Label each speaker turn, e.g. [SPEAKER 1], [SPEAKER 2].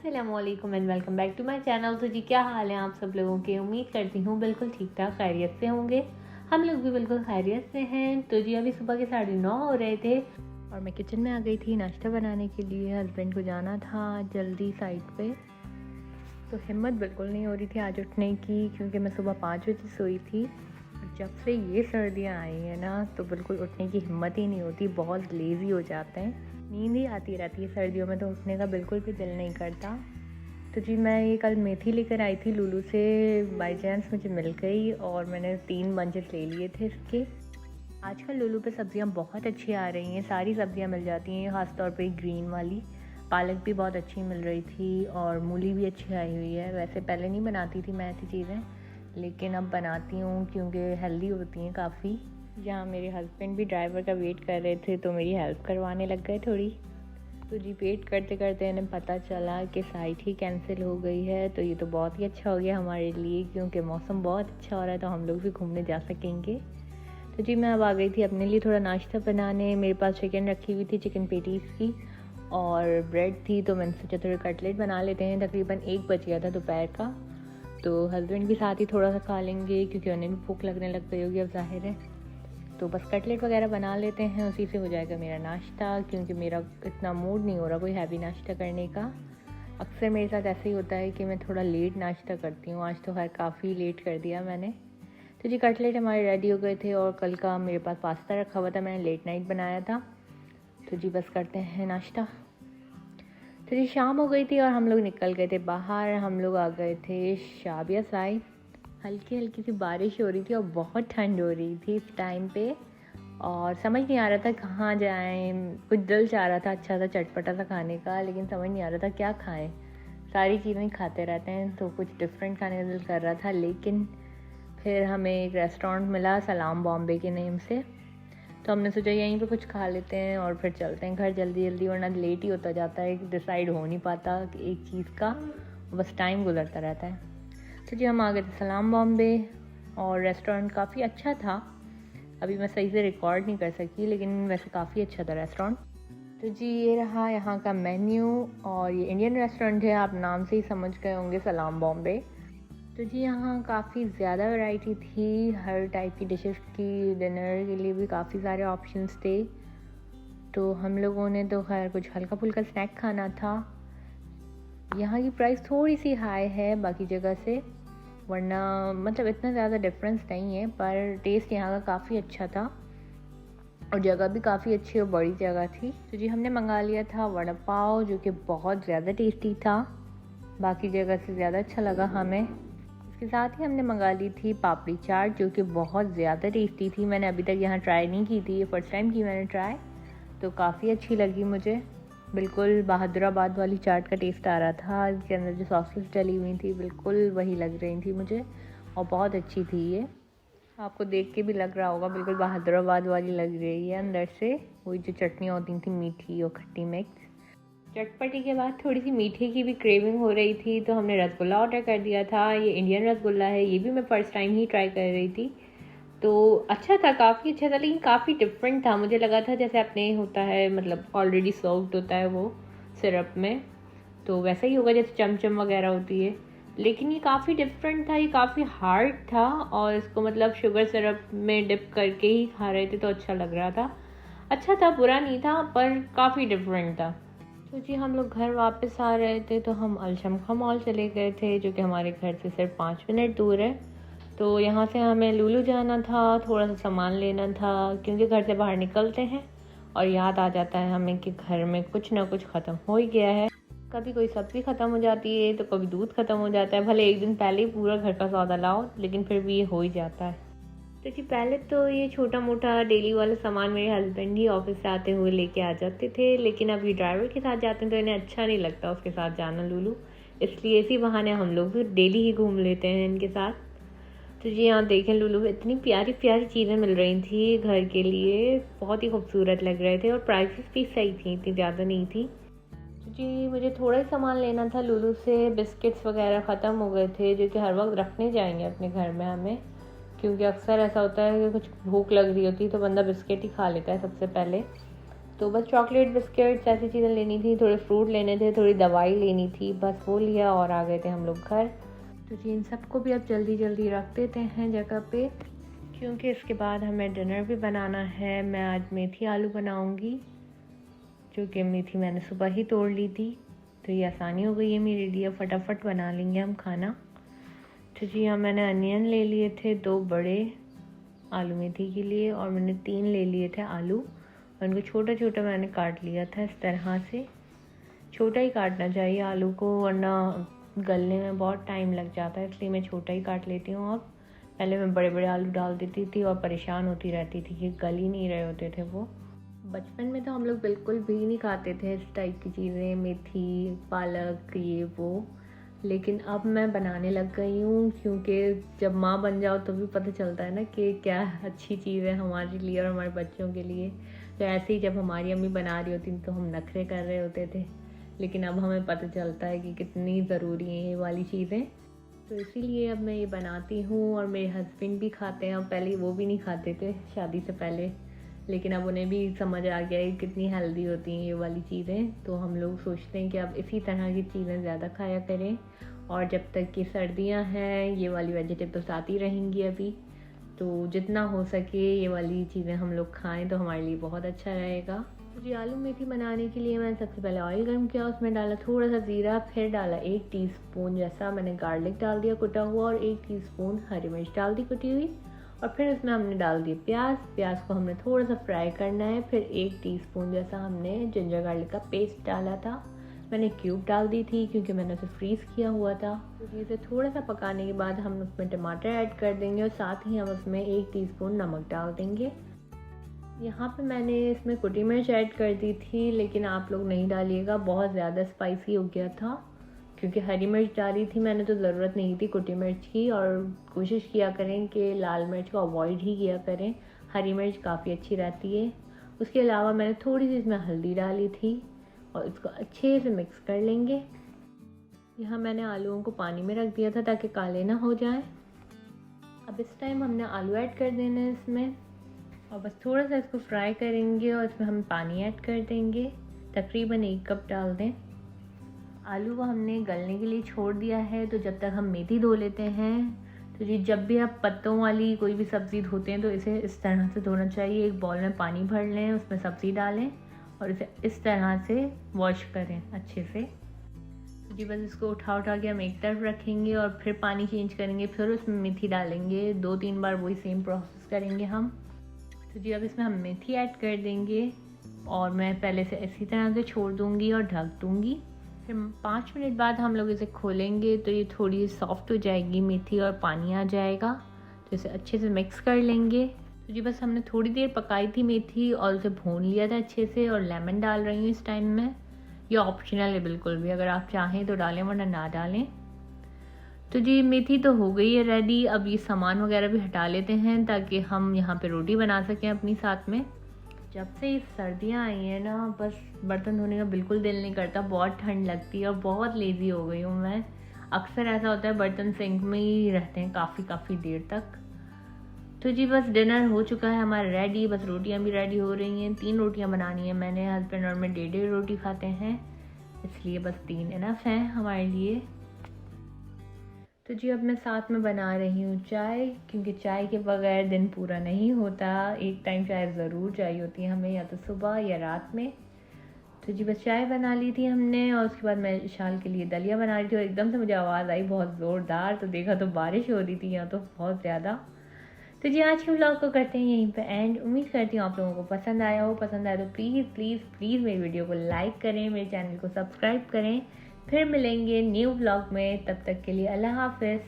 [SPEAKER 1] अस्सलामुअलैकुम and welcome back to my channel. तो जी क्या हाल है आप सब लोगों के। उम्मीद करती हूँ बिल्कुल ठीक ठाक खैरियत से होंगे। हम लोग भी बिल्कुल खैरियत से हैं। तो जी अभी सुबह के 9:30 हो रहे थे और मैं किचन में आ गई थी नाश्ता बनाने के लिए। हस्बैंड को जाना था जल्दी साइड पे, तो हिम्मत बिल्कुल नहीं हो रही थी आज उठने की, क्योंकि मैं सुबह 5 बजे सोई थी। और जब से ये सर्दियाँ आई हैं ना, तो बिल्कुल उठने की हिम्मत ही नहीं होती, बहुत लेज़ी हो जाते हैं, नींद ही आती रहती है सर्दियों में, तो उठने का बिल्कुल भी दिल नहीं करता। तो जी मैं ये कल मेथी लेकर आई थी लुलु से, बाई चांस मुझे मिल गई और मैंने 3 बंचेस ले लिए थे इसके। आजकल लुलु पे सब्ज़ियाँ बहुत अच्छी आ रही हैं, सारी सब्ज़ियाँ मिल जाती हैं, ख़ासतौर पे ग्रीन वाली। पालक भी बहुत अच्छी मिल रही थी और मूली भी अच्छी आई हुई है। वैसे पहले नहीं बनाती थी मैं ऐसी चीज़ें, लेकिन अब बनाती हूँ क्योंकि हेल्दी होती हैं काफ़ी। यहाँ मेरे हस्बैंड भी ड्राइवर का वेट कर रहे थे, तो मेरी हेल्प करवाने लग गए थोड़ी। तो जी वेट करते करते इन्हें पता चला कि फ़्लाइट ही कैंसिल हो गई है। तो ये तो बहुत ही अच्छा हो गया हमारे लिए, क्योंकि मौसम बहुत अच्छा हो रहा है, तो हम लोग भी घूमने जा सकेंगे। तो जी मैं अब आ गई थी अपने लिए थोड़ा नाश्ता बनाने। मेरे पास चिकन रखी हुई थी, चिकन पेटीज़ की, और ब्रेड थी, तो मैंने सोचा थोड़े कटलेट बना लेते हैं। तकरीबन 1 बज गया था दोपहर का, तो हस्बैंड भी साथ ही थोड़ा सा खा लेंगे क्योंकि उन्हें भी भूख लगने लग गई होगी अब ज़ाहिर है। तो बस कटलेट वगैरह बना लेते हैं, उसी से हो जाएगा मेरा नाश्ता, क्योंकि मेरा इतना मूड नहीं हो रहा कोई हैवी नाश्ता करने का। अक्सर मेरे साथ ऐसे ही होता है कि मैं थोड़ा लेट नाश्ता करती हूँ, आज तो खैर काफ़ी लेट कर दिया मैंने। तो जी कटलेट हमारे रेडी हो गए थे और कल का मेरे पास पास्ता रखा हुआ था, मैंने लेट नाइट बनाया था। तो जी बस करते हैं नाश्ता। तो जी शाम हो गई थी और हम लोग निकल गए थे बाहर। हम लोग आ गए थे शाबिया साइड। हल्की हल्की सी बारिश हो रही थी और बहुत ठंड हो रही थी इस टाइम पे, और समझ नहीं आ रहा था कहाँ जाएं। कुछ दिल चाह रहा था अच्छा सा चटपटा सा खाने का, लेकिन समझ नहीं आ रहा था क्या खाएं। सारी चीज़ें ही खाते रहते हैं, तो कुछ डिफरेंट खाने का दिल कर रहा था। लेकिन फिर हमें एक रेस्टोरेंट मिला सलाम बॉम्बे के नेम से, तो हमने सोचा यहीं पे कुछ खा लेते हैं और फिर चलते हैं घर जल्दी जल्दी, वरना लेट ही होता जाता है, डिसाइड हो नहीं पाता एक चीज़ का, बस टाइम गुजरता रहता है। तो जी हम आ गए थे सलाम बॉम्बे, और रेस्टोरेंट काफ़ी अच्छा था। अभी मैं सही से रिकॉर्ड नहीं कर सकती, लेकिन वैसे काफ़ी अच्छा था रेस्टोरेंट। तो जी ये रहा यहाँ का मेन्यू, और ये इंडियन रेस्टोरेंट है, आप नाम से ही समझ गए होंगे सलाम बॉम्बे। तो जी यहाँ काफ़ी ज़्यादा वैरायटी थी, हर टाइप की डिशेस की। डिनर के लिए भी काफ़ी सारे ऑप्शंस थे। तो हम लोगों ने तो खैर कुछ हल्का फुल्का स्नैक खाना था। यहाँ की प्राइस थोड़ी सी हाई है बाकी जगह से, वरना मतलब इतना ज़्यादा डिफरेंस नहीं है, पर टेस्ट यहाँ का काफ़ी अच्छा था और जगह भी काफ़ी अच्छी और बड़ी जगह थी। तो जी हमने मंगा लिया था वड़ा पाव, जो कि बहुत ज़्यादा टेस्टी था, बाकी जगह से ज़्यादा अच्छा लगा हमें। इसके साथ ही हमने मंगा ली थी पापड़ी चाट, जो कि बहुत ज़्यादा टेस्टी थी। मैंने अभी तक यहाँ ट्राई नहीं की थी, ये फर्स्ट टाइम की मैंने ट्राई, तो काफ़ी अच्छी लगी मुझे। बिल्कुल बहादुराबाद वाली चाट का टेस्ट आ रहा था, इसके अंदर जो सॉसेस डली हुई थी बिल्कुल वही लग रही थी मुझे, और बहुत अच्छी थी ये। आपको देख के भी लग रहा होगा बिल्कुल बहादुराबाद वाली लग रही है अंदर से। वही जो चटनियाँ होती थी मीठी और खट्टी मिक्स। चटपटी के बाद थोड़ी सी मीठे की भी क्रेविंग हो रही थी, तो हमने रसगुल्ला ऑर्डर कर दिया था। ये इंडियन रसगुल्ला है, ये भी मैं फ़र्स्ट टाइम ही ट्राई कर रही थी। तो अच्छा था, काफ़ी अच्छा था, लेकिन काफ़ी डिफरेंट था। मुझे लगा था जैसे अपने होता है, मतलब ऑलरेडी सर्व्ड होता है वो सिरप में, तो वैसा ही होगा जैसे चमचम वगैरह होती है, लेकिन ये काफ़ी डिफरेंट था। ये काफ़ी हार्ड था और इसको मतलब शुगर सिरप में डिप करके ही खा रहे थे, तो अच्छा लग रहा था। अच्छा था, बुरा नहीं था, पर काफ़ी डिफरेंट था। तो जी हम लोग घर वापस आ रहे थे, तो हम अलशमखा मॉल चले गए थे, जो कि हमारे घर से सिर्फ 5 मिनट दूर है। तो यहाँ से हमें लुलु जाना था, थोड़ा सा सामान लेना था, क्योंकि घर से बाहर निकलते हैं और याद आ जाता है हमें कि घर में कुछ ना कुछ ख़त्म हो ही गया है। कभी कोई सब्ज़ी ख़त्म हो जाती है, तो कभी दूध ख़त्म हो जाता है। भले एक दिन पहले ही पूरा घर का सौदा लाओ, लेकिन फिर भी ये हो ही जाता है। तो जी पहले तो ये छोटा मोटा डेली वाला सामान मेरे हस्बैंड ही ऑफिस से आते हुए लेके आ जाते थे, लेकिन अब ये ड्राइवर के साथ जाते हैं तो इन्हें अच्छा नहीं लगता उसके साथ जाना लुलु, इसलिए इसी बहाने हम लोग भी डेली ही घूम लेते हैं इनके साथ। तो जी यहाँ देखें लुलु में इतनी प्यारी प्यारी चीज़ें मिल रही थी घर के लिए, बहुत ही खूबसूरत लग रहे थे और प्राइसेस भी सही थी, इतनी ज़्यादा नहीं थी। तो जी मुझे थोड़ा ही सामान लेना था लुलु से। बिस्किट्स वगैरह ख़त्म हो गए थे, जो कि हर वक्त रखने जाएंगे अपने घर में हमें, क्योंकि अक्सर ऐसा होता है कि कुछ भूख लग रही होती है तो बंदा बिस्किट ही खा लेता है सबसे पहले। तो बस चॉकलेट बिस्किट्स ऐसी चीज़ें लेनी थी, थोड़े फ्रूट लेने थे, थोड़ी दवाई लेनी थी, बस वो लिया और आ गए थे हम लोग घर। तो जी इन सबको भी अब जल्दी जल्दी रख देते हैं जगह पे, क्योंकि इसके बाद हमें डिनर भी बनाना है। मैं आज मेथी आलू बनाऊंगी, जो कि मेथी मैंने सुबह ही तोड़ ली थी, तो ये आसानी हो गई है मेरे लिए, फटाफट बना लेंगे हम खाना। तो जी यहाँ मैंने अनियन ले लिए थे 2 बड़े आलू मेथी के लिए, और मैंने 3 ले लिए थे आलू, और उनको छोटा छोटा मैंने काट लिया था इस तरह से। छोटा ही काटना चाहिए आलू को, वरना गलने में बहुत टाइम लग जाता है, इसलिए मैं छोटा ही काट लेती हूँ। अब पहले मैं बड़े बड़े आलू डाल देती थी और परेशान होती रहती थी कि गल ही नहीं रहे होते थे वो। बचपन में तो हम लोग बिल्कुल भी नहीं खाते थे इस टाइप की चीज़ें, मेथी पालक ये वो, लेकिन अब मैं बनाने लग गई हूँ, क्योंकि जब माँ बन जाओ तो भी पता चलता है ना कि क्या अच्छी चीज़ है हमारे लिए और हमारे बच्चों के लिए। तो ऐसे ही जब हमारी अम्मी बना रही होती तो हम नखरे कर रहे होते थे, लेकिन अब हमें पता चलता है कि कितनी ज़रूरी हैं ये वाली चीज़ें। तो इसीलिए अब मैं ये बनाती हूँ, और मेरे हस्बैंड भी खाते हैं। अब पहले वो भी नहीं खाते थे शादी से पहले, लेकिन अब उन्हें भी समझ आ गया है कितनी हेल्दी होती हैं ये वाली चीज़ें। तो हम लोग सोचते हैं कि अब इसी तरह की चीज़ें ज़्यादा खाया करें, और जब तक कि सर्दियां हैं ये वाली वेजिटेबल्स आती रहेंगी अभी, तो जितना हो सके ये वाली चीज़ें हम लोग खाएं तो हमारे लिए बहुत अच्छा रहेगा। तो जी आलू मेथी बनाने के लिए मैंने सबसे पहले ऑयल गर्म किया, उसमें डाला थोड़ा सा ज़ीरा, फिर डाला 1 टीस्पून जैसा मैंने गार्लिक डाल दिया कुटा हुआ, और 1 टीस्पून हरी मिर्च डाल दी कुटी हुई, और फिर उसमें हमने डाल दिए प्याज को हमने थोड़ा सा फ्राई करना है। फिर 1 टीस्पून जैसा हमने जिंजर गार्लिक का पेस्ट डाला था, मैंने क्यूब डाल दी थी क्योंकि मैंने उसे फ्रीज़ किया हुआ था। तो इसे थोड़ा सा पकाने के बाद हम उसमें टमाटर ऐड कर देंगे, और साथ ही हम उसमें 1 टीस्पून नमक डाल देंगे। यहाँ पे मैंने इसमें कुटी मिर्च ऐड कर दी थी, लेकिन आप लोग नहीं डालिएगा, बहुत ज़्यादा स्पाइसी हो गया था, क्योंकि हरी मिर्च डाली थी मैंने तो ज़रूरत नहीं थी कुटी मिर्च की। और कोशिश किया करें कि लाल मिर्च को अवॉइड ही किया करें, हरी मिर्च काफ़ी अच्छी रहती है। उसके अलावा मैंने थोड़ी सी इसमें हल्दी डाली थी, और इसको अच्छे से मिक्स कर लेंगे। यहाँ मैंने आलूओं को पानी में रख दिया था ताकि काले ना हो जाएं। अब इस टाइम हमने आलू ऐड कर देने हैं इसमें, और बस थोड़ा सा इसको फ्राई करेंगे, और इसमें हम पानी ऐड कर देंगे, तकरीबन 1 कप डाल दें। आलू को हमने गलने के लिए छोड़ दिया है, तो जब तक हम मेथी धो लेते हैं। तो जी जब भी आप पत्तों वाली कोई भी सब्ज़ी धोते हैं तो इसे इस तरह से धोना चाहिए। एक बॉल में पानी भर लें, उसमें सब्ज़ी डालें, और इसे इस तरह से वॉश करें अच्छे से। जी बस इसको उठा के हम एक तरफ रखेंगे, और फिर पानी चेंज करेंगे, फिर उसमें मेथी डालेंगे, 2-3 बार वही सेम प्रोसेस करेंगे हम। तो जी अब इसमें हम मेथी ऐड कर देंगे, और मैं पहले से इसी तरह से छोड़ दूँगी और ढक दूँगी। फिर 5 मिनट बाद हम लोग इसे खोलेंगे, तो ये थोड़ी सॉफ्ट हो जाएगी मेथी और पानी आ जाएगा, तो इसे अच्छे से मिक्स कर लेंगे। तो जी बस हमने थोड़ी देर पकाई थी मेथी, और उसे भून लिया था अच्छे से, और लेमन डाल रही हूँ इस टाइम में। ये ऑप्शनल है बिल्कुल भी, अगर आप चाहें तो डालें वरना ना डालें। तो जी मेथी तो हो गई है रेडी। अब ये सामान वगैरह भी हटा लेते हैं ताकि हम यहाँ पे रोटी बना सकें अपनी साथ में। जब से ये सर्दियाँ आई हैं ना, बस बर्तन धोने का बिल्कुल दिल नहीं करता, बहुत ठंड लगती है और बहुत लेज़ी हो गई हूँ मैं। अक्सर ऐसा होता है बर्तन सिंक में ही रहते हैं काफ़ी देर तक। तो जी बस डिनर हो चुका है हमारा रेडी, बस रोटियां भी रेडी हो रही हैं। 3 रोटियां बनानी है मैंने, हस्बैंड और मैं 1.5 रोटी खाते हैं, इसलिए बस 3 इनफ हैं हमारे लिए। तो जी अब मैं साथ में बना रही हूँ चाय, क्योंकि चाय के बगैर दिन पूरा नहीं होता। एक टाइम चाय ज़रूर चाहिए होती है हमें, या तो सुबह या रात में। तो जी बस चाय बना ली थी हमने, और उसके बाद मैं विशाल के लिए दलिया बना रही थी, और एकदम से मुझे आवाज़ आई बहुत ज़ोरदार, तो देखा तो बारिश हो रही थी यहाँ तो बहुत ज़्यादा। तो जी आज के व्लॉग को करते हैं यहीं पे एंड। उम्मीद करती हूँ आप लोगों को पसंद आया हो। पसंद आया तो प्लीज़ मेरी वीडियो को लाइक करें, मेरे चैनल को सब्सक्राइब करें। फिर मिलेंगे न्यू व्लॉग में, तब तक के लिए अल्लाह हाफ़िज़।